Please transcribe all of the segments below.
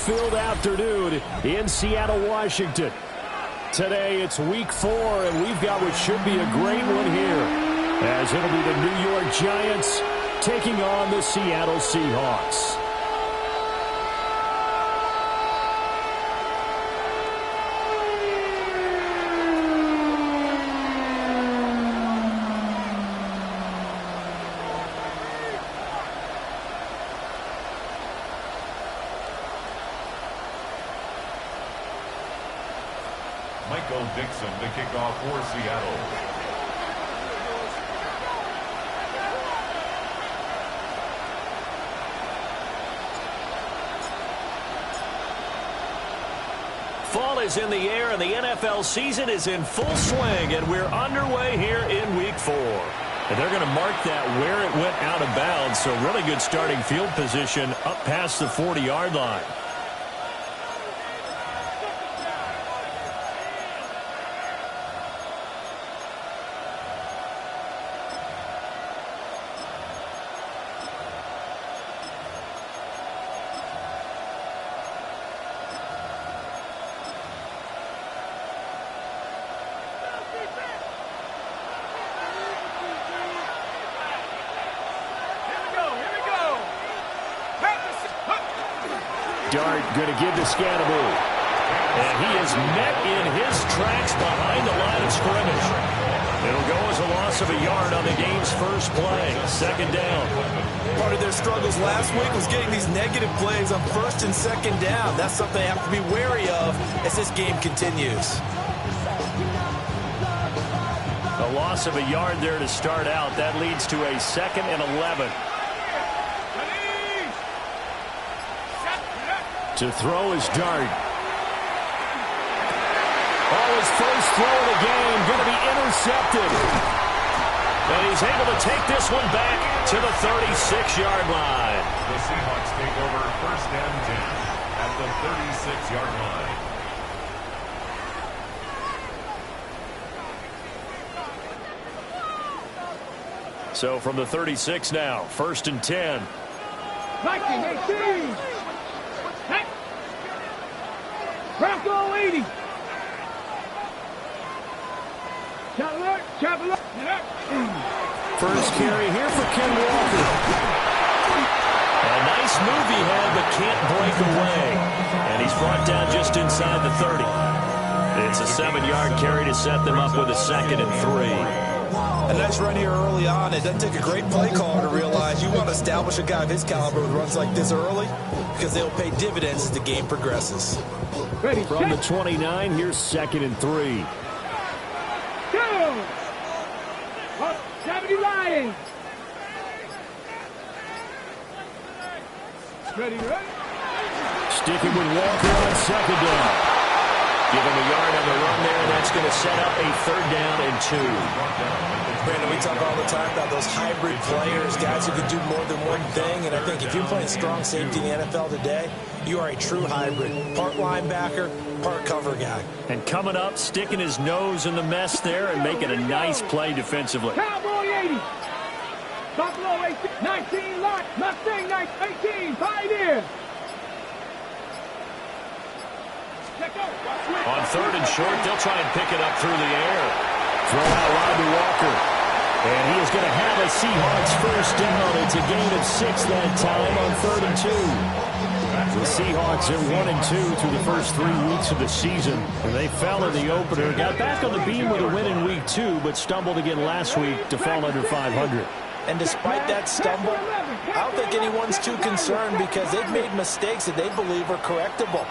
fun-filled afternoon in Seattle, Washington. Today it's week 4, and we've got what should be a great one here, as it'll be the New York Giants taking on the Seattle Seahawks. Michael Dixon to kick off for Seattle. Fall is in the air, and the NFL season is in full swing, and we're underway here in Week 4. And they're going to mark that where it went out of bounds, so really good starting field position up past the 40-yard line. Dart going to give to Scannaboo. And he is met in his tracks behind the line of scrimmage. It'll go as a loss of a yard on the game's first play. Second down. Part of their struggles last week was getting these negative plays on first and second down. That's something they have to be wary of as this game continues. A loss of a yard there to start out. That leads to a 2nd and 11. To throw is Dart. Oh, his first throw of the game going to be intercepted. And he's able to take this one back to the 36-yard line. The Seahawks take over first and 10 at the 36-yard line. So from the 36 now, first and 10. 19-18. Bronco 80. First carry here for Ken Walker. A nice move he had, but can't break away. And he's brought down just inside the 30. It's a 7-yard carry to set them up with a 2nd and 3. A nice run here early on. It doesn't take a great play caller to realize you want to establish a guy of his caliber with runs like this early, because they'll pay dividends as the game progresses. Ready, from the 29, here's 2nd and 3. Go! 70 Lions. Ready. Sticking with Walker on 2nd down. Give him a yard on the run there, and that's going to set up a 3rd down and 2. Brandon, we talk all the time about those hybrid players, guys who can do more than one thing, and I think if you're playing strong safety in the NFL today, you are a true hybrid. Part linebacker, part cover guy. And coming up, sticking his nose in the mess there and making a nice play defensively. Cowboy 80. Buffalo 18. 19 Lot. Mustang 18. Pioneer. On 3rd and short, they'll try and pick it up through the air. Throw out wide to Walker. And he is going to have a Seahawks first down. It's a gain of 6 that time on 3rd and 2. The Seahawks are 1-2 through the first 3 weeks of the season. And they fell in the opener. Got back on the beam with a win in week 2, but stumbled again last week to fall under 500. And despite that stumble, I don't think anyone's too concerned because they've made mistakes that they believe are correctable.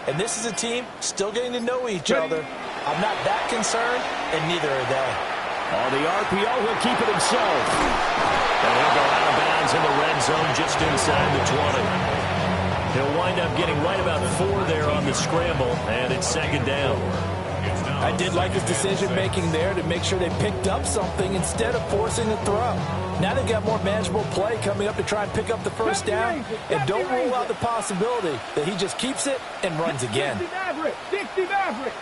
And this is a team still getting to know each other. I'm not that concerned, and neither are they. On the RPO, he'll keep it himself. And he'll go out of bounds in the red zone just inside the 20. He'll wind up getting right about 4 there on the scramble, and it's 2nd down. I did like his decision-making there to make sure they picked up something instead of forcing a throw. Now they've got more manageable play coming up to try and pick up the first down, and don't rule out the possibility that he just keeps it and runs again. 60 Maverick, 60 Maverick.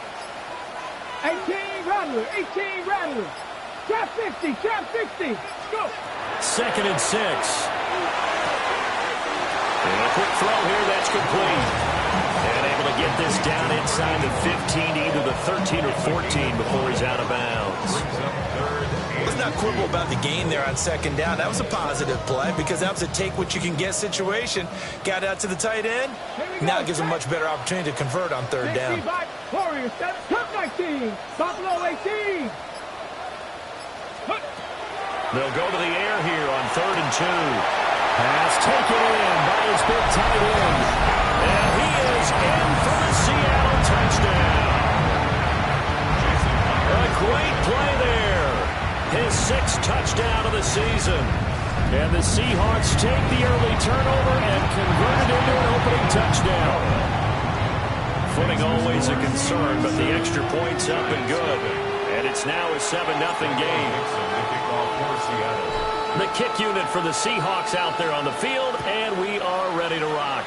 18 Rattler, 18 Rattler. Trap 50, trap 60. Go. 2nd and 6. And a quick throw here, that's complete. is down inside the 15, either the 13 or 14 before he's out of bounds. Let's not quibble about the gain there on second down. That was a positive play because that was a take-what-you-can-get situation. Got out to the tight end. Now it gives him a much better opportunity to convert on third down. Warriors, Cup 19, Buffalo 18. They'll go to the air here on 3rd and 2. Pass taken in by his big tight end. And he is in for the Seattle touchdown. A great play there. His 6th touchdown of the season. And the Seahawks take the early turnover and convert it into an opening touchdown. Footing always a concern, but the extra point's up and good. And it's now a 7-0 game. The kick unit for the Seahawks out there on the field, and we are ready to rock.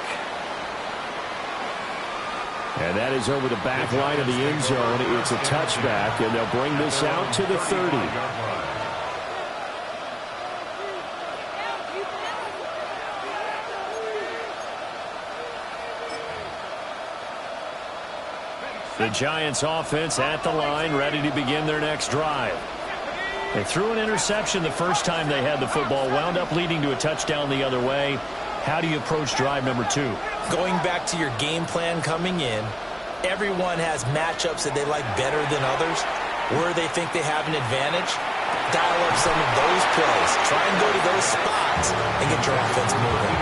And that is over the back line of the end zone. It's a touchback, and they'll bring this out to the 30. The Giants offense at the line, ready to begin their next drive. They threw an interception the first time they had the football, wound up leading to a touchdown the other way. How do you approach drive number 2? Going back to your game plan coming in, everyone has matchups that they like better than others, where they think they have an advantage. Dial up some of those plays. Try and go to those spots and get your offense moving.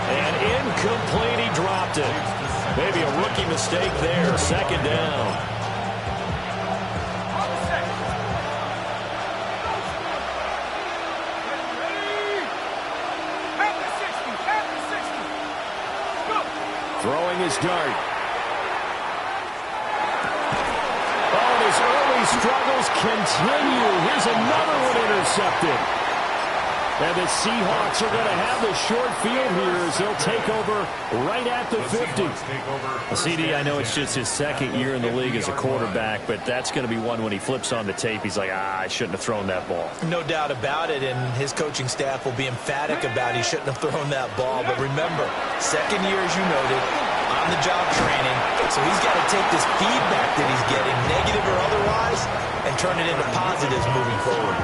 And incomplete, he dropped it. Maybe a rookie mistake there, 2nd down. Throwing his dart. Oh, and his early struggles continue. Here's another one intercepted. And the Seahawks are going to have the short field here as they'll take over right at the 50. CD, I know it's just his 2nd year in the league as a quarterback, but that's going to be one when he flips on the tape. He's like, I shouldn't have thrown that ball. No doubt about it, and his coaching staff will be emphatic about he shouldn't have thrown that ball. But remember, 2nd year, as you noted, on-the-job training, so he's got to take this feedback that he's getting, negative or otherwise, and turn it into positives moving forward.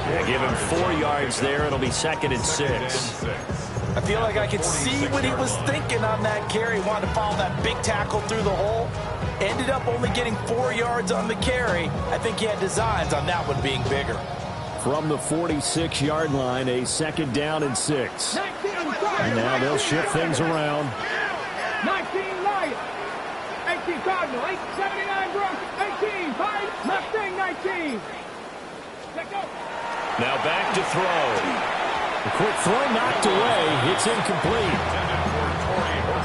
Yeah, give him 4 yards there. It'll be 2nd and 6. I feel like I could see what he was thinking on that carry. Wanted to follow that big tackle through the hole. Ended up only getting 4 yards on the carry. I think he had designs on that one being bigger. From the 46-yard line, a 2nd down and 6. And now they'll shift things around. 19 Lions, 18 Cardinal, 79 Broncos, 18 Pirates, Mustang 19. Let's go. Now back to throw. A quick throw knocked away. It's incomplete.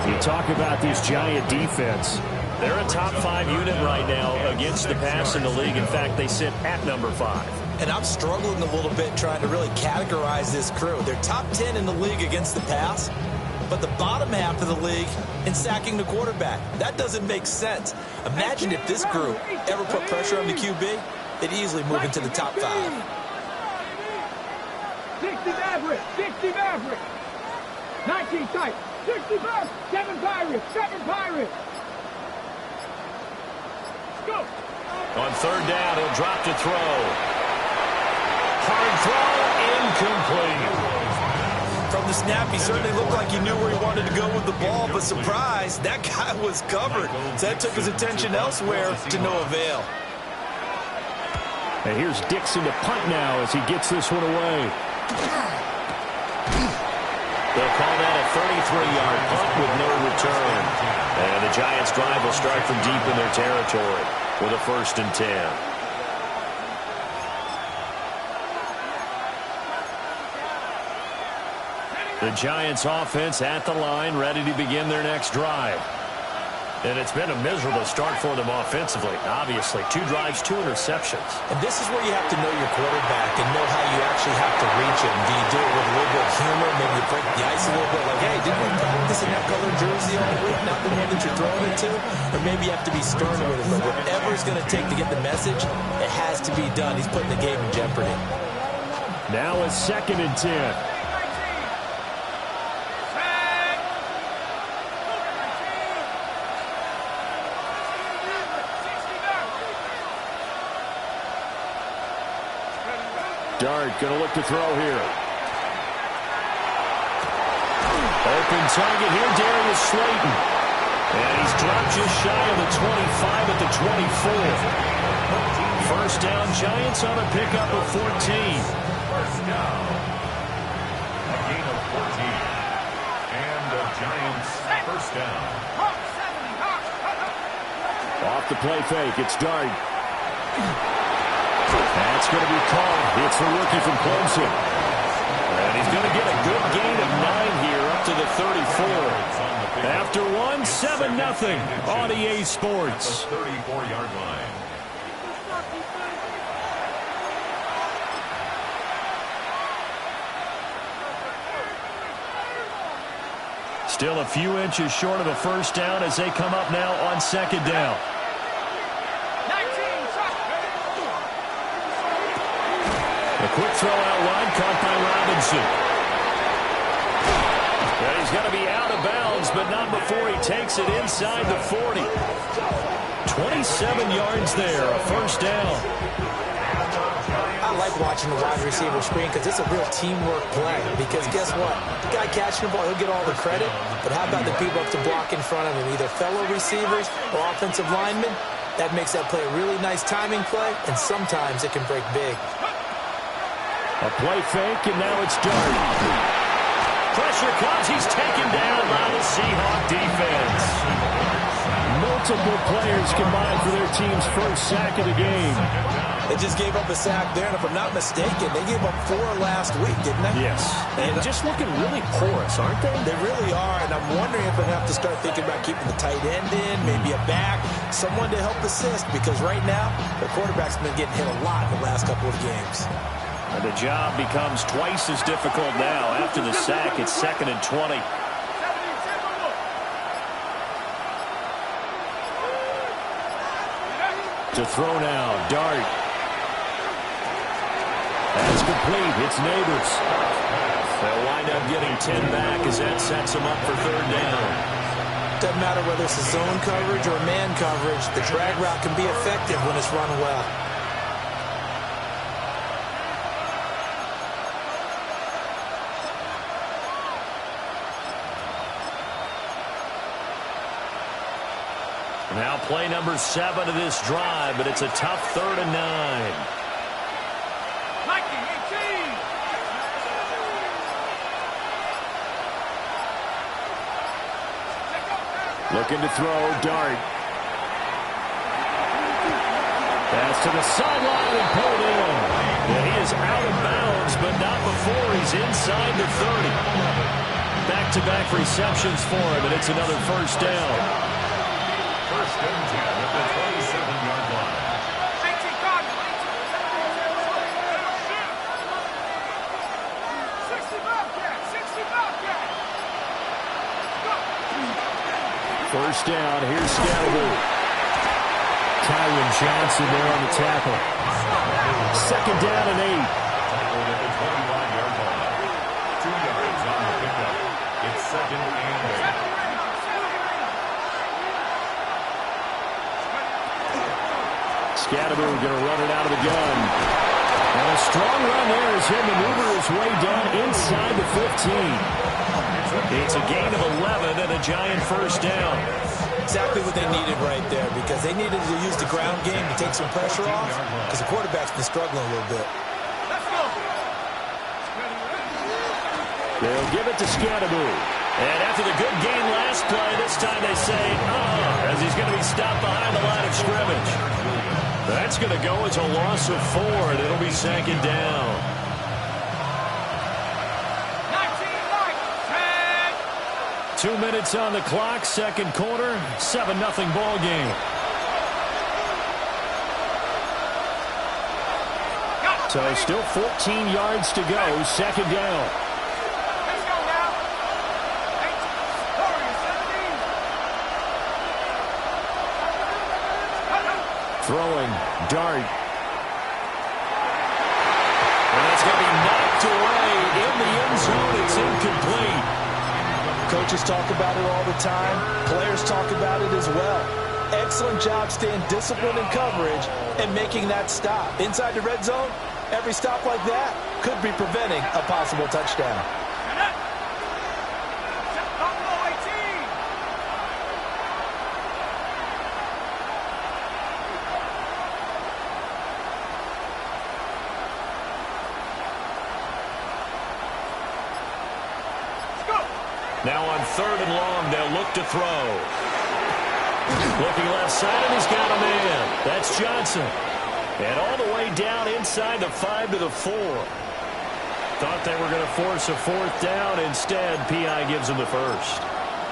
You talk about this Giant defense. They're a top 5 unit right now against the pass in the league. In fact, they sit at number 5. And I'm struggling a little bit trying to really categorize this crew. They're top 10 in the league against the pass, but the bottom half of the league in sacking the quarterback. That doesn't make sense. Imagine if this group ever put pressure on the QB, they'd easily move into the top 5. 60 Mavericks, 60 Mavericks. 19 tight, 60 Bucks, 7 Pirates, 7 Pirates. Go. On 3rd down, he'll drop to throw. Hard throw, incomplete. From the snap, he certainly looked like he knew where he wanted to go with the ball, but surprise, that guy was covered. So that took his attention elsewhere to no avail. And here's Dixon to punt now as he gets this one away. They'll call that a 33-yard punt with no return. And the Giants' drive will start from deep in their territory with a 1st and 10. The Giants' offense at the line, ready to begin their next drive. And it's been a miserable start for them offensively, obviously. 2 drives, 2 interceptions. And this is where you have to know your quarterback and know how you actually have to reach him. Do you do it with a little bit of humor? Maybe you break the ice a little bit, like, hey, didn't we practice in that colored jersey all week, not the one that you're throwing it to? Or maybe you have to be stern with him. But whatever it's going to take to get the message, it has to be done. He's putting the game in jeopardy. Now a 2nd and 10. Dart going to look to throw here. Open target here, Darius Slayton. And he's dropped just shy of the 25 at the 24. First down, Giants on a pickup of 14. First down. A gain of 14. And the Giants first down. Off the play fake, it's Dart. That's going to be caught. It's the rookie from Clemson. And he's going to get a good gain of 9 here up to the 34. After one, 7-0 on EA Sports. 34-yard line. Still a few inches short of a first down as they come up now on second down. A quick throw out wide, caught by Robinson. And he's going to be out of bounds, but not before he takes it inside the 40. 27 yards there, a first down. I like watching the wide receiver screen because it's a real teamwork play. Because guess what? The guy catching the ball, he'll get all the credit. But how about the people up to block in front of him, either fellow receivers or offensive linemen? That makes that play a really nice timing play, and sometimes it can break big. A play fake, and now it's Dart. Pressure comes. He's taken down by the Seahawk defense. Multiple players combined for their team's first sack of the game. They just gave up a sack there, and if I'm not mistaken, they gave up 4 last week, didn't they? Yes. And just looking really porous, aren't they? They really are, and I'm wondering if they have to start thinking about keeping the tight end in, maybe a back, someone to help assist, because right now, the quarterback's been getting hit a lot in the last couple of games. And the job becomes twice as difficult now. After the sack, it's 2nd and 20. To throw now, Dart. That's complete. It's Neighbors. They'll wind up getting 10 back as that sets them up for third down. Doesn't matter whether it's a zone coverage or man coverage, the drag route can be effective when it's run well. Now play number 7 of this drive, but it's a tough 3rd and 9. Looking to throw, Dart. Pass to the sideline and pulled in. And he is out of bounds, but not before he's inside the 30. Back-to-back receptions for him, and it's another first down. First and 10 at the 27-yard line. First down, here's Scalaboo. Tyron Johnson there on the tackle. Second down and 8. Tackled at the 25-yard line. 2 yards on the pickup. It's 2nd and 8. Scalaboo going to run it out of the gun. And a strong run there as he'll maneuver his way down inside the 15. It's a gain of 11 and a Giant first down. Exactly what they needed right there, because they needed to use the ground game to take some pressure off, because the quarterback's been struggling a little bit. They'll give it to Scalaboo. And after the good game last play, this time they say, as he's going to be stopped behind the line of scrimmage. That's going to go as a loss of 4, and it'll be 2nd down. 2 minutes on the clock, second quarter, 7-0 ball game. So still 14 yards to go, second down. Throwing, Dart. And that's going to be knocked away in the end zone. It's incomplete. Coaches talk about it all the time. Players talk about it as well. Excellent job staying disciplined in coverage and making that stop. Inside the red zone, Every stop like that could be preventing a possible touchdown. Now on 3rd and long, they'll look to throw. Looking left side, and he's got a man. That's Johnson. And all the way down inside the 5 to the 4. Thought they were going to force a 4th down. Instead, P.I. gives them the first.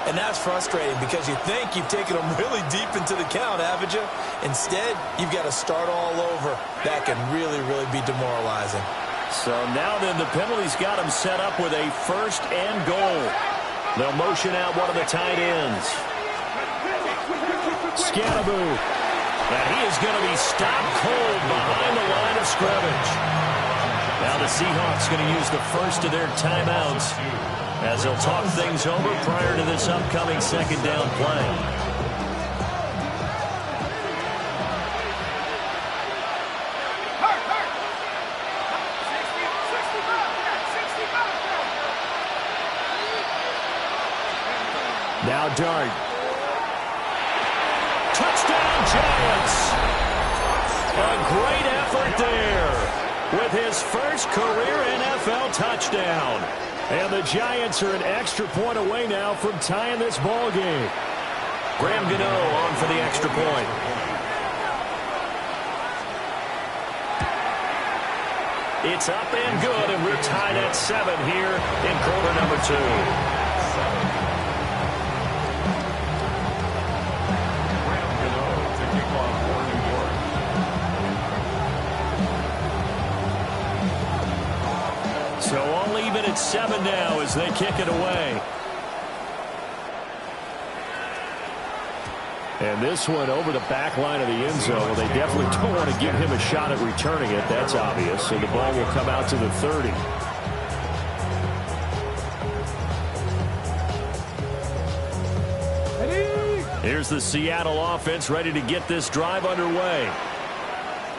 And that's frustrating because you think you've taken them really deep into the count, haven't you? Instead, you've got to start all over. That can really, really be demoralizing. So now then, the penalty's got them set up with a 1st and goal. They'll motion out one of the tight ends. Scannaboo. And he is going to be stopped cold behind the line of scrimmage. Now the Seahawks going to use the first of their timeouts as they'll talk things over prior to this upcoming 2nd down play. Now Dart. Touchdown Giants. A great effort there with his first career NFL touchdown. And the Giants are an extra point away now from tying this ball game. Graham Gano on for the extra point. It's up and good, and we're tied at 7 here in quarter number 2. So all even at 7 now as they kick it away. And this one over the back line of the end zone. Well, they definitely don't want to give him a shot at returning it. That's obvious. So the ball will come out to the 30. Here's the Seattle offense ready to get this drive underway.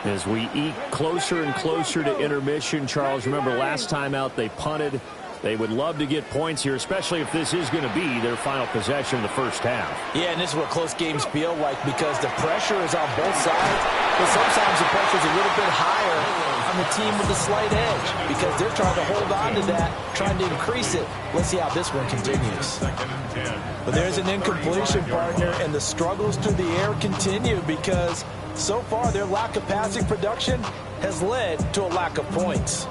As we eke closer and closer to intermission, Charles, remember last time out they punted. They would love to get points here, especially if this is going to be their final possession in the first half. Yeah, and this is what close games feel like because the pressure is on both sides, but sometimes the pressure is a little bit higher on the team with the slight edge because they're trying to hold on to that, trying to increase it. Let's see how this one continues. But there's an incompletion, partner, and the struggles through the air continue because so far their lack of passing production has led to a lack of points.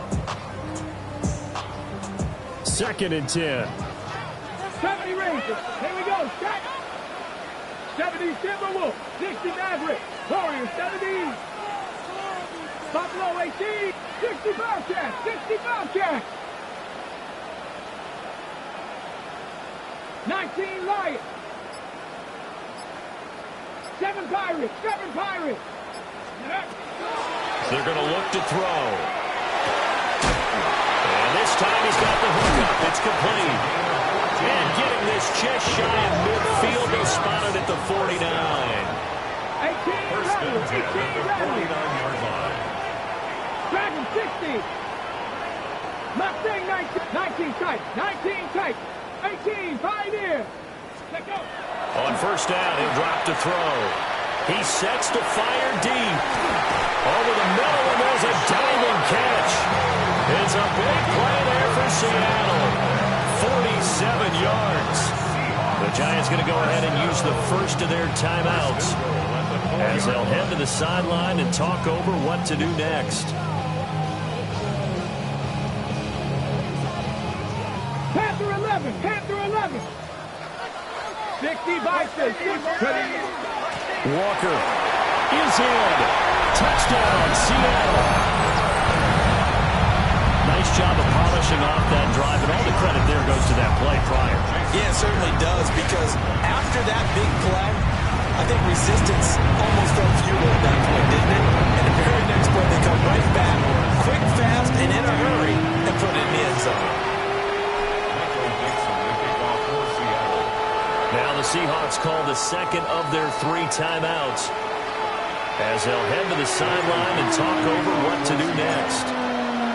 2nd and 10. 70 Rangers. Here we go. Set. 70 Timberwolves. 60 Mavericks. Warriors 70. Buffalo 18. 60 Bobcats. 60 Bobcats. 19 Lions. 7 Pirates. 7 Pirates. They're going to look to throw. And this time he's got the hookup. It's complete. And getting this just shy of midfield. He spotted at the 49. 18 Rattlers. 18 Rattlers. 49-yard line. Dragon 60. Mustang 19 tight. 19 tight. 18 Pioneer. Let go. On 1st down, he'll drop to throw. He sets to fire deep. Over the middle, and there's a diving catch. It's a big play there for Seattle. 47 yards. The Giants going to go ahead and use the first of their timeouts as they'll head to the sideline and talk over what to do next. Panther 11. Panther 11. 60 Bison. Walker is in. Touchdown, Seattle. Nice job of polishing off that drive, and all the credit there goes to that play prior. Yeah, it certainly does, because after that big play, I think resistance almost felt futile at that point, didn't it? And the very next play, they come right back, quick, fast, and in a hurry, and put it in the end zone. Now the Seahawks call the 2nd of their 3 timeouts as they'll head to the sideline and talk over what to do next.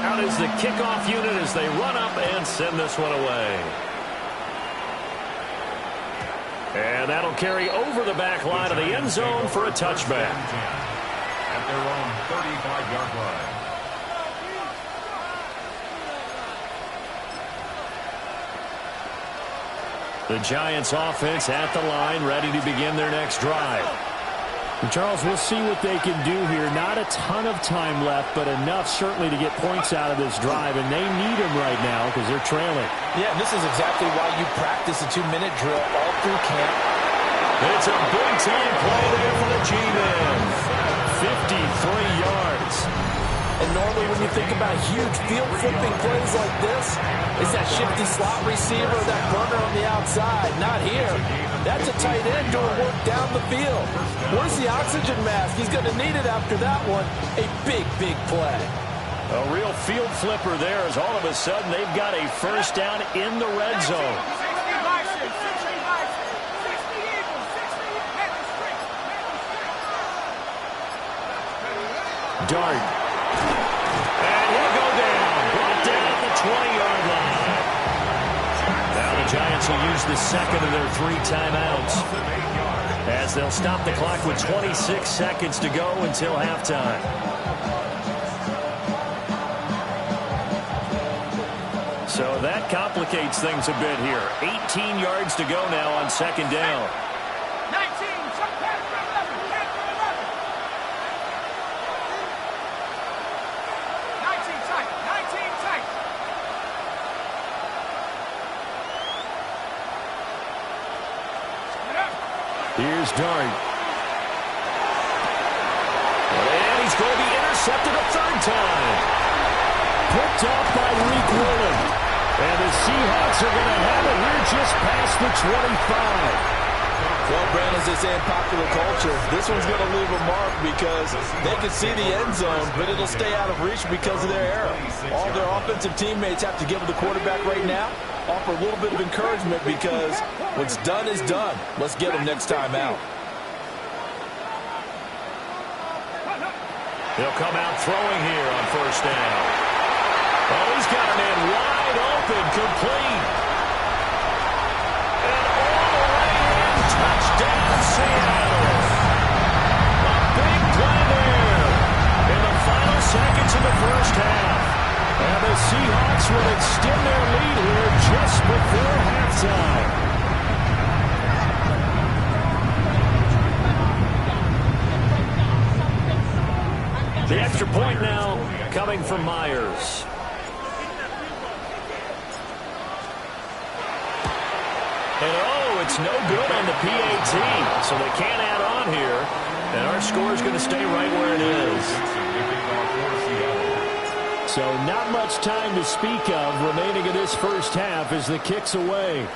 Out is the kickoff unit as they run up and send this one away. And that'll carry over the back line of the end zone for a touchback. At their own 35-yard line. The Giants offense at the line, ready to begin their next drive. And Charles, we'll see what they can do here. Not a ton of time left, but enough certainly to get points out of this drive, and they need them right now because they're trailing. Yeah, and this is exactly why you practice a 2-minute drill all through camp. It's a big-time play there for the G-Men. 53 yards. And normally when you think about huge field-flipping plays like this, it's that shifty slot receiver, that burner on the outside. Not here. That's a tight end doing work down the field. Where's the oxygen mask? He's going to need it after that one. A big, big play. A real field flipper there as all of a sudden they've got a first down in the red zone. Dart. And he'll go down. Brought down at the 20-yard line. Now the Giants will use the second of their 3 timeouts as they'll stop the clock with 26 seconds to go until halftime. So that complicates things a bit here. 18 yards to go now on second down. 19, shot pass for 11, pass for 11. 19 tight, 19 tight. Here's Dart. And he's going to be intercepted a third time. Picked off by Reek Willen. And the Seahawks are going to have it here just past the 25. Well, Brandon, as they say in popular culture, this one's going to leave a mark because they can see the end zone, but it'll stay out of reach because of their error. All their offensive teammates have to give the quarterback right now, offer a little bit of encouragement because what's done is done. Let's get them next time out. He'll come out throwing here on first down. Oh, he's got a man wide open, complete. And all the way in, touchdown Seattle. A big play there in the final seconds of the first half. And the Seahawks will extend their lead here just before halftime. The extra point now coming from Myers. And oh, it's no good on the PAT, so they can't add on here. And our score is going to stay right where it is. So not much time to speak of remaining in this first half as the kick's away.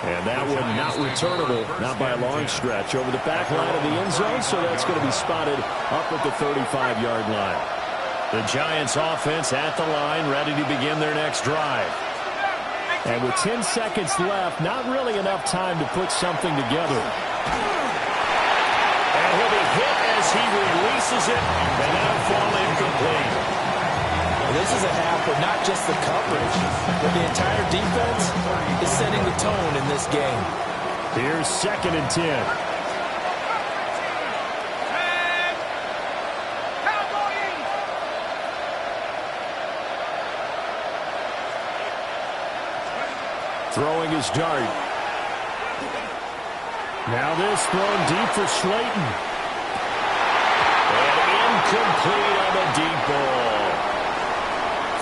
And that one not returnable, not by a long stretch, over the back line of the end zone, so that's going to be spotted up at the 35-yard line. The Giants offense at the line, ready to begin their next drive. And with 10 seconds left, not really enough time to put something together. And he'll be hit as he releases it, and that'll fall incomplete. This is a half where not just the coverage, but the entire defense is setting the tone in this game. Here's 2nd and 10. Throwing his Dart. Now this thrown deep for Slayton. And incomplete on the deep ball.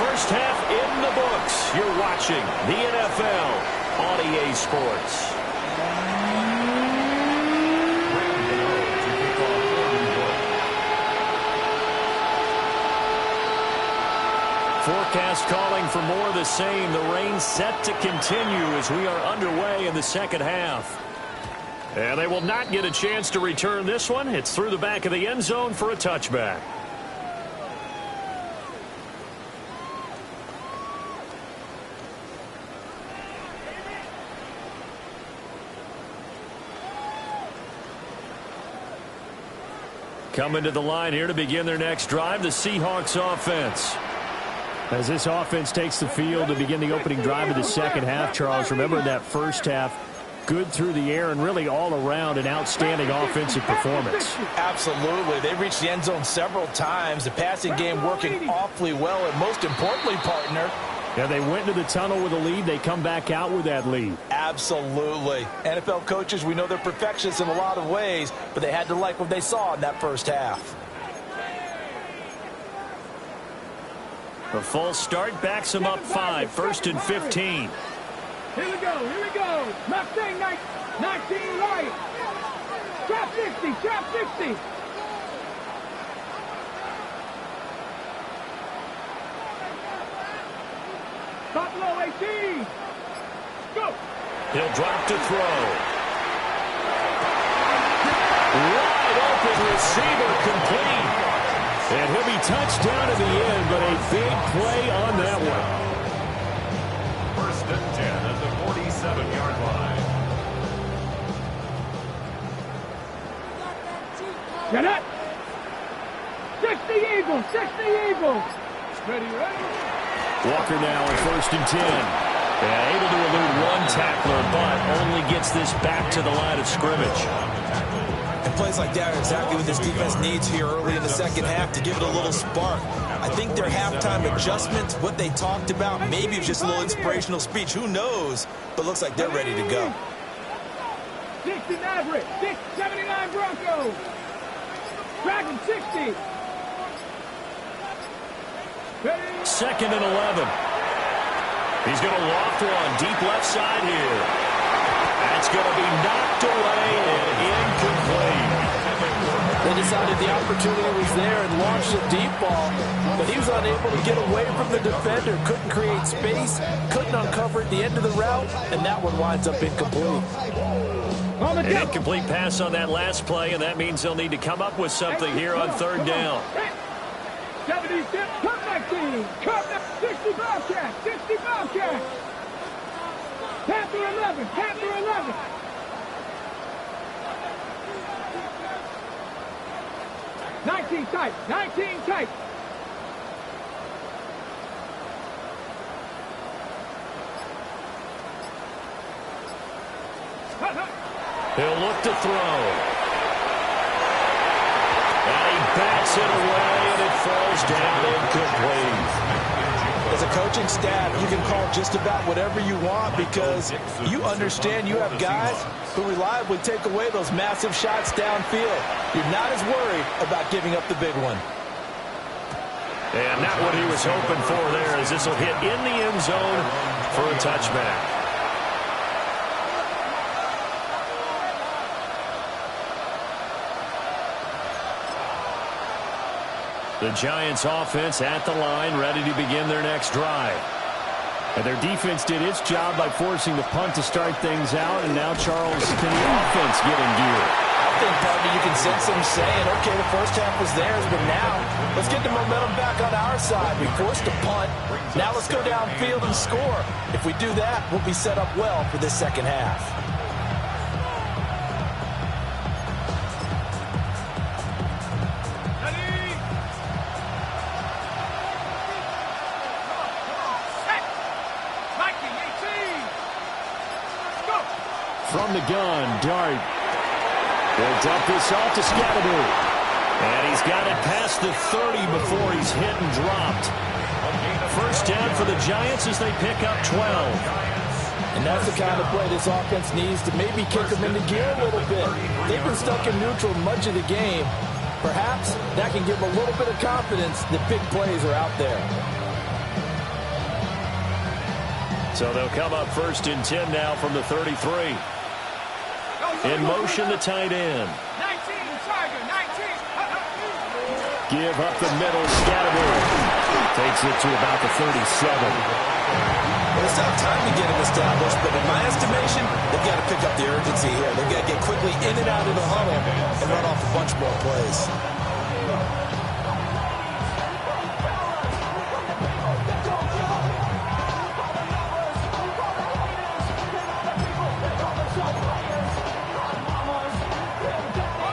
First half in the books. You're watching the NFL on EA Sports. Forecast calling for more of the same. The rain set to continue as we are underway in the second half. And they will not get a chance to return this one. It's through the back of the end zone for a touchback. Coming to the line here to begin their next drive, the Seahawks offense. As this offense takes the field to begin the opening drive of the second half, Charles, remember in that first half, good through the air and really all around an outstanding offensive performance. Absolutely. They reached the end zone several times. The passing game working awfully well, and most importantly, partner, yeah, they went to the tunnel with a lead. They come back out with that lead. Absolutely. NFL coaches, we know they're perfectionists in a lot of ways, but they had to like what they saw in that first half. A false start backs them up 5, 1st and 15. Here we go, here we go. Mustang 19 right. Trap 50, trap 50. Buffalo 18. Go. He'll drop to throw. Wide open receiver complete. And he'll be touched down in the end, but a big play on that one. 1st and 10 at the 47-yard line. Get it. 60 Eagles, 60 Eagles. Ready, ready. Walker now on 1st and 10. Yeah, able to elude one tackler, but only gets this back to the line of scrimmage. And plays like that are exactly what this defense needs here early in the second half to give it a little spark. I think their halftime adjustment, what they talked about, maybe it was just a little inspirational speech. Who knows? But looks like they're ready to go. 60 Maverick, 79 Broncos. Dragon 60. Ready. 2nd and 11. He's going to loft one deep left side here. That's going to be knocked away and incomplete. They decided the opportunity was there and launched a deep ball, but he was unable to get away from the defender, couldn't create space, couldn't uncover at the end of the route, and that one winds up incomplete. An incomplete pass on that last play, and that means they'll need to come up with something here on 3rd down. 70, cut 19, cut 60 Bobcat, 60 Bobcat. Panther 11, Panther 11. Nineteen tight, 19 tight. He'll look to throw. And he bats it away, and it falls down incomplete. As a coaching staff, you can call just about whatever you want because you understand you have guys who reliably take away those massive shots downfield. You're not as worried about giving up the big one. And not what he was hoping for there, as this will hit in the end zone for a touchback. The Giants offense at the line, ready to begin their next drive. And their defense did its job by forcing the punt to start things out, and now, Charles, can the offense get in gear? I think, partner, you can sense them saying, okay, the first half was theirs, but now let's get the momentum back on our side. We forced a punt. Now let's go downfield and score. If we do that, we'll be set up well for this second half. From the gun, Dart. They'll dump this off to Scatterby. And he's got it past the 30 before he's hit and dropped. 1st down for the Giants as they pick up 12. And that's the kind of play this offense needs to maybe kick them into gear a little bit. They've been stuck in neutral much of the game. Perhaps that can give them a little bit of confidence that big plays are out there. So they'll come up 1st and 10 now from the 33. In motion, the tight end. 19, Tiger, 19. Give up the middle, Scatterby. Takes it to about the 37. Well, it's not time to get him established, but in my estimation, they've got to pick up the urgency here. They've got to get quickly in and out of the huddle and run off a bunch more plays.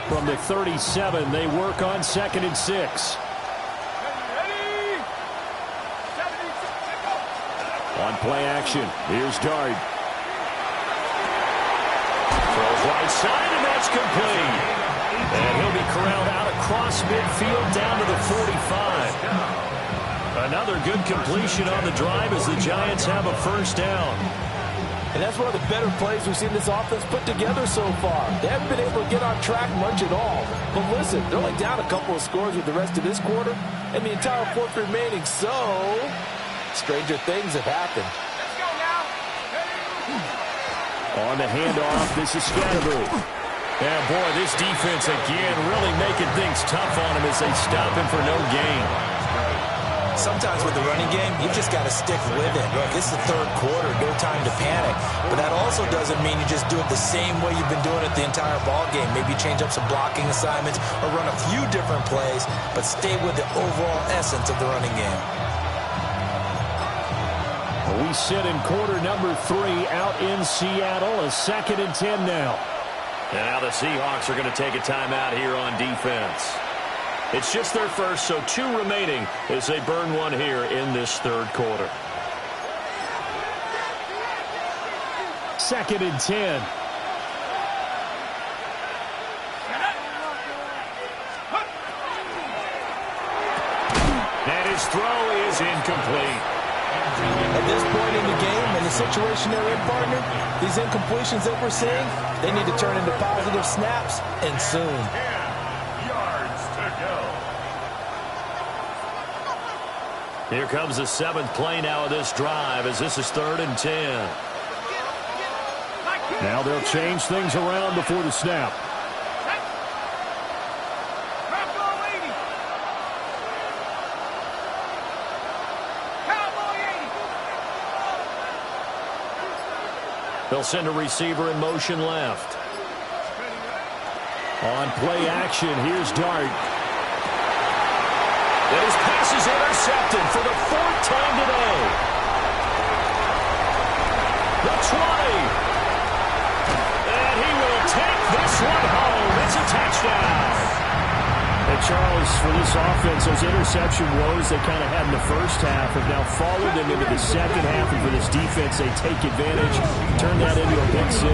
From to 37. They work on 2nd and 6. On play action, here's Dart. Throws right side, and that's complete. And he'll be corralled out across midfield down to the 45. Another good completion on the drive as the Giants have a first down. And that's one of the better plays we've seen this offense put together so far. They haven't been able to get on track much at all. But listen, they're only down a couple of scores with the rest of this quarter and the entire fourth remaining. So, stranger things have happened. Let's go now. On the handoff, this is Scatterby. Yeah, boy, this defense again really making things tough on him as they stop him for no gain. Sometimes with the running game, you've just got to stick with it. Look, it's the third quarter, no time to panic. But that also doesn't mean you just do it the same way you've been doing it the entire ball game. Maybe change up some blocking assignments or run a few different plays, but stay with the overall essence of the running game. We sit in quarter number 3 out in Seattle, a 2nd and 10 now. And now the Seahawks are going to take a timeout here on defense. It's just their first, so 2 remaining as they burn one here in this third quarter. 2nd and 10. And his throw is incomplete. At this point in the game and the situation they're in, partner, these incompletions that we're seeing, they need to turn into positive snaps, and soon. 10 yards to go. Here comes the 7th play now of this drive as this is 3rd and 10. Now they'll change things around before the snap. They'll send a receiver in motion left. On play action, here's Dart. And his pass is intercepted for the 4th time today. The 20. And he will take this one home. It's a touchdown. And Charles, for this offense, those interception woes they kind of had in the first half have now followed them into the second half. And for this defense, they take advantage, turn that into a big 6.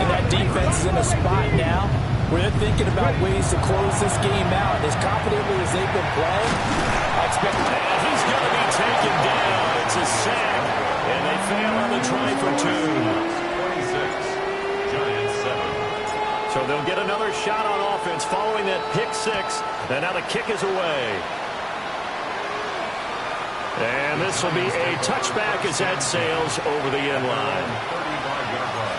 And that defense is in a spot now where they're thinking about ways to close this game out. As confidently as they've been playing, I expect and he's going to be taken down. It's a sack, and they fail on the try for 2. 26. Giants 7. So they'll get another shot on offense following that pick 6. And now the kick is away. And this will be a touchback as that sails over the end line. 35-yard line.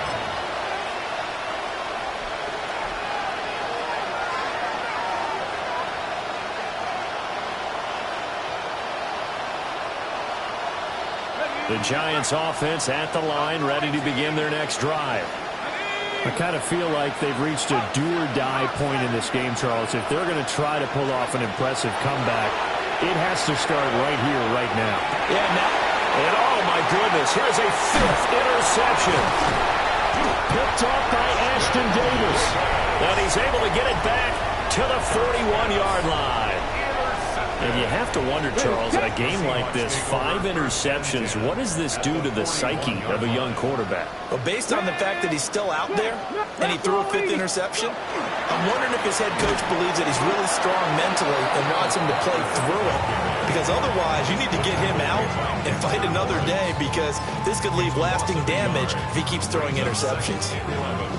The Giants offense at the line, ready to begin their next drive. I kind of feel like they've reached a do-or-die point in this game, Charles. If they're going to try to pull off an impressive comeback, it has to start right here, right now. Yeah, now. And oh, my goodness, here's a 5th interception. Picked off by Ashton Davis. And he's able to get it back to the 41-yard line. And you have to wonder, Charles, a game like this, 5 interceptions, what does this do to the psyche of a young quarterback? Well, based on the fact that he's still out there and he threw a 5th interception, I'm wondering if his head coach believes that he's really strong mentally and wants him to play through it. Because otherwise, you need to get him out and fight another day, because this could leave lasting damage if he keeps throwing interceptions.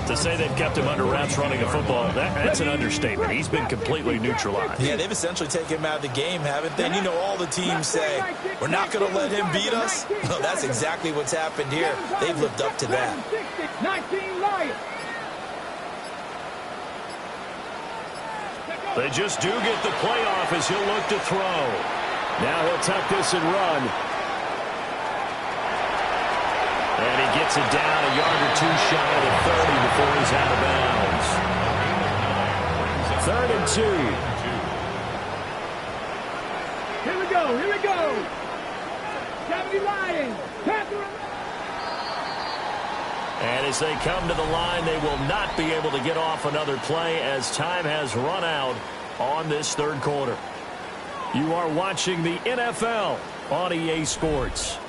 To say they've kept him under wraps running a football, that's an understatement. He's been completely neutralized. Yeah, they've essentially taken him out of the game, haven't they? And you know, all the teams say, we're not going to let him beat us. Well, that's exactly what's happened here. They've lived up to that. 19 Lions. They just do get the playoff as he'll look to throw. Now he'll tuck this and run. And he gets it down a yard or 2 shy of the 30 before he's out of bounds. 3rd and 2. Here we go, here we go. 70 Lions. And as they come to the line, they will not be able to get off another play as time has run out on this third quarter. You are watching the NFL on EA Sports.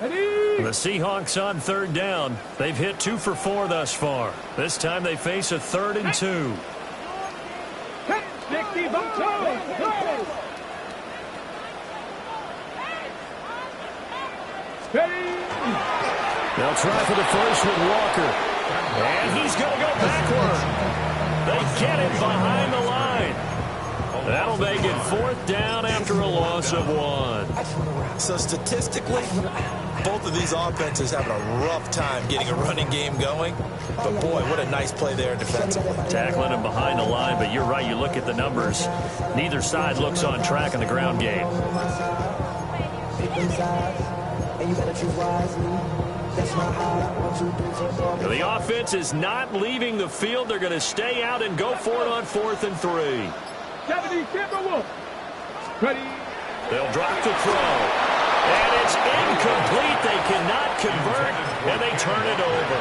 The Seahawks on third down. They've hit 2 for 4 thus far. This time they face a 3rd and 2. They'll try for the first with Walker. And he's going to go backward. They get it behind the line. That'll make it 4th down after a loss of 1. So statistically, both of these offenses having a rough time getting a running game going. But boy, what a nice play there defensively. Tackling him behind the line, but you're right, you look at the numbers. Neither side looks on track in the ground game. The offense is not leaving the field. They're going to stay out and go for it on 4th and 3. They'll drop the throw. And it's incomplete. They cannot convert, and they turn it over.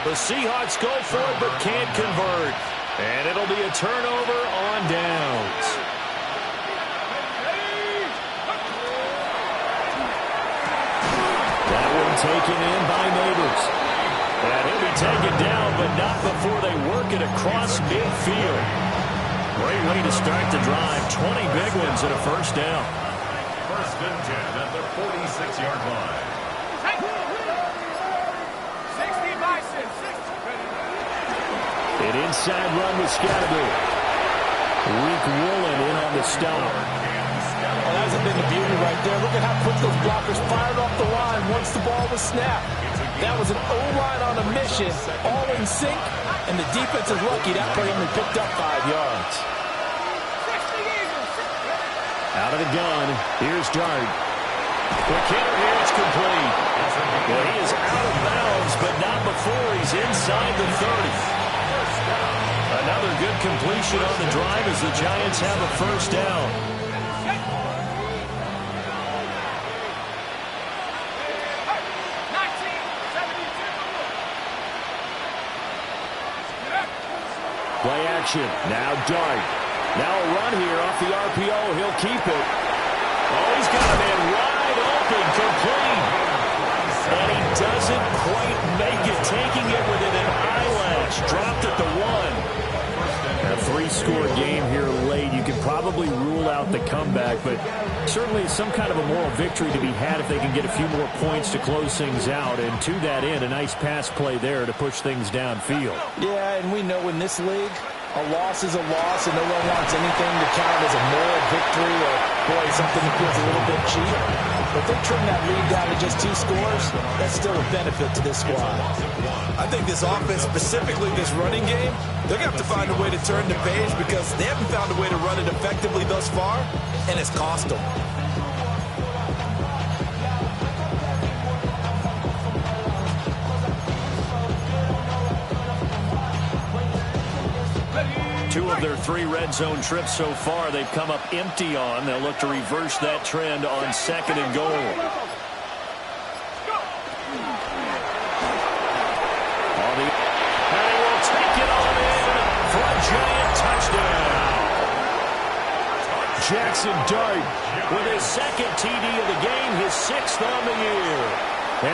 The Seahawks go for it but can't convert. And it'll be a turnover on downs. That one taken in by Neighbors. And he'll be taken down, but not before they work it across midfield. Great way to start the drive. 20 big ones and a first down. 1st and 10 at the 46-yard line. 60 Bison. An inside run with Scatterby. Reek Woolen in on the stop. Well, that hasn't been the beauty right there. Look at how quick those blockers fired off the line once the ball was snapped. That was an O-line on a mission, all in sync, and the defense is lucky that play only picked up 5 yards. Out of the gun, here's Dart. The kicker here is complete. Well, he is out of bounds, but not before he's inside the 30. Another good completion on the drive as the Giants have a first down. Play action. Now Dart. Now a run here off the RPO. He'll keep it. Oh, he's got a man wide open, complete. And he doesn't quite make it, taking it within an eyelash. Dropped at the 1. A 3-score game here late. You can probably rule out the comeback, but certainly some kind of a moral victory to be had if they can get a few more points to close things out. And to that end, a nice pass play there to push things downfield. Yeah, and we know in this league, a loss is a loss, and no one wants anything to count as a moral victory or, boy, something that feels a little bit cheap. But if they trim that lead down to just 2 scores, that's still a benefit to this squad. I think this offense, specifically this running game, they're going to have to find a way to turn the page because they haven't found a way to run it effectively thus far, and it's cost them. Two of their 3 red zone trips so far they've come up empty on. They'll look to reverse that trend on 2nd and goal. And he will take it on in for a Giant touchdown. Jackson Dart with his 2nd TD of the game, his 6th on the year.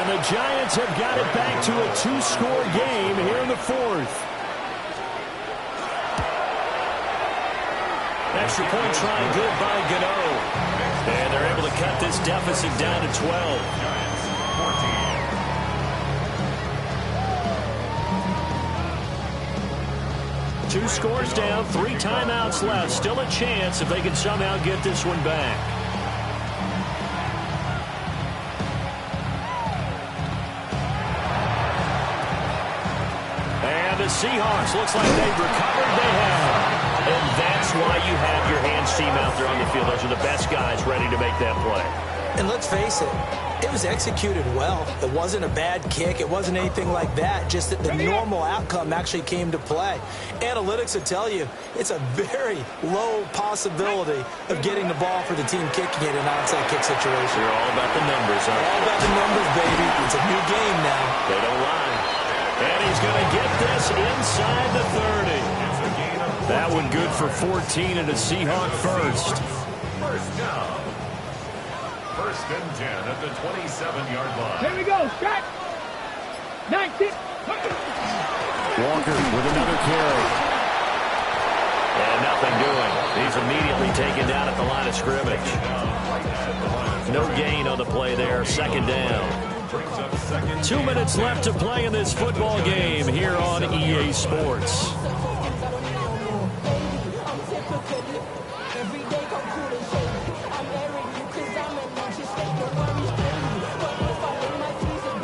And the Giants have got it back to a 2-score game here in the 4th. Extra point trying good by Gano. And they're able to cut this deficit down to 12. 2 scores down, 3 timeouts left. Still a chance if they can somehow get this one back. And the Seahawks, looks like they've recovered. They have. And that's why you have your hands team out there on the field. Those are the best guys ready to make that play. And let's face it, It was executed well. It wasn't a bad kick. It wasn't anything like that. Just that the normal outcome actually came to play. Analytics will tell you it's a very low possibility of getting the ball for the team kicking it in an onside kick situation. They're all about the numbers, huh? All about the numbers, baby. It's a new game now. They don't lie. And he's going to get this inside the 30. That one good for 14 and a Seahawk first. First down. First and 10 at the 27-yard line. Here we go. Shot. 19. Walker with another carry. And nothing doing. He's immediately taken down at the line of scrimmage. No gain on the play there. Second down. 2 minutes left to play in this football game here on EA Sports.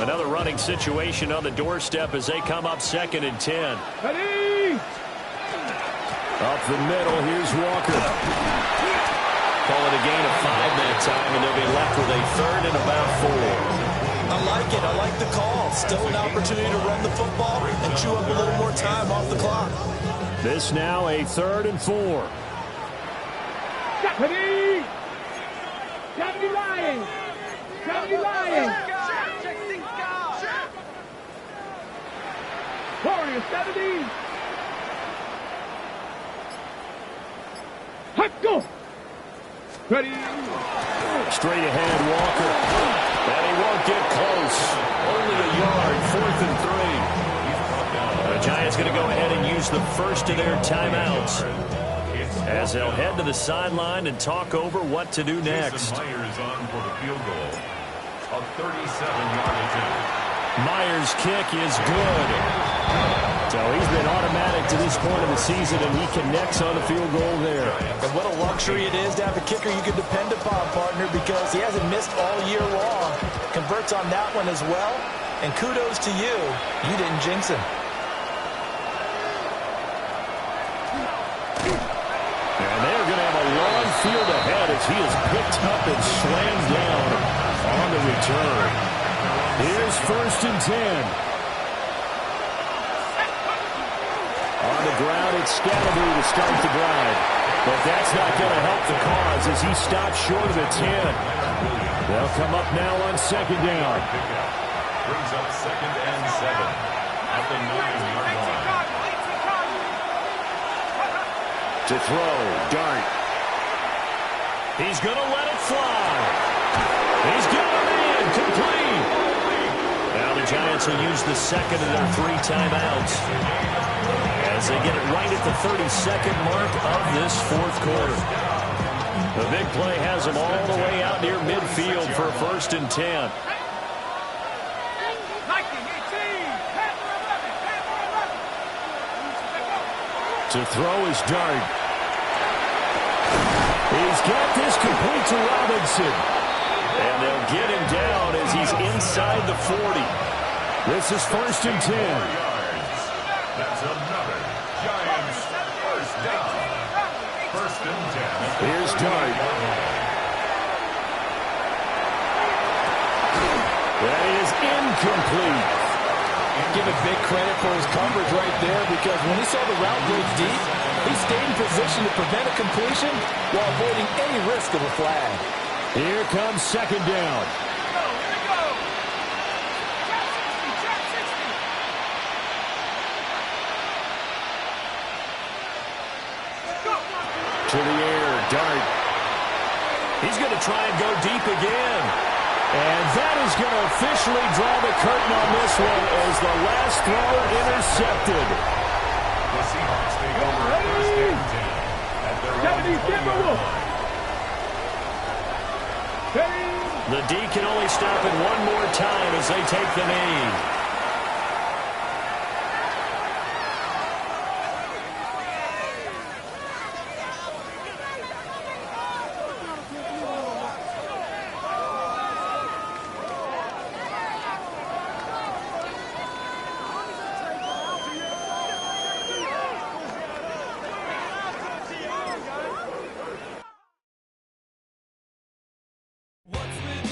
Another running situation on the doorstep as they come up 2nd and 10. Ready. Up the middle, here's Walker. Call it a gain of 5 that time, and they'll be left with a 3rd and about 4. I like it. I like the call. Still an opportunity to run the football and chew up a little more time off the clock. This now a 3rd and 4. Ready. 70 Lions. 70 Lions. Warriors 70. Hot go. Ready. Straight ahead, Walker. And he won't get close. Only a yard, 4th and 3. The Giants going to go ahead and use the first of their timeouts as they'll head to the sideline and talk over what to do next. Myers on for the field goal. A 37-yard attempt. Myers' kick is good. So he's been automatic to this point of the season, and he connects on the field goal there. And what a luxury it is to have a kicker you can depend upon, partner, because he hasn't missed all year long. Converts on that one as well. And kudos to you. You didn't jinx him. And they're going to have a long field ahead as he is picked up and slammed down on the return. Here's 1st and 10. On the ground, it's Scalabrine to start the drive. But that's not going to help the cause as he stops short of the 10. They'll come up now on 2nd down. Brings up 2nd and 7 at the 9-yard line. To throw, Dart. He's going to let it fly. He's got it in, complete. Now the Giants will use the 2nd of their 3 timeouts as they get it right at the 32nd mark of this 4th quarter. The big play has them all the way out near midfield for 1st and 10. To throw is Dart. He's got this complete to Robinson. And they'll get him down as he's inside the 40. This is 1st and 10. That's another Giants first down. 1st and 10. Here's Dart. That is incomplete. Give him big credit for his coverage right there, because when he saw the route break deep, he stayed in position to prevent a completion while avoiding any risk of a flag. Here comes 2nd down. To the air, Dart. He's going to try and go deep again. And that is going to officially draw the curtain on this one as the last throw intercepted. The Seahawks take over 1st and 10 at their own 20-yard line. The D can only stop it one more time as they take the knee.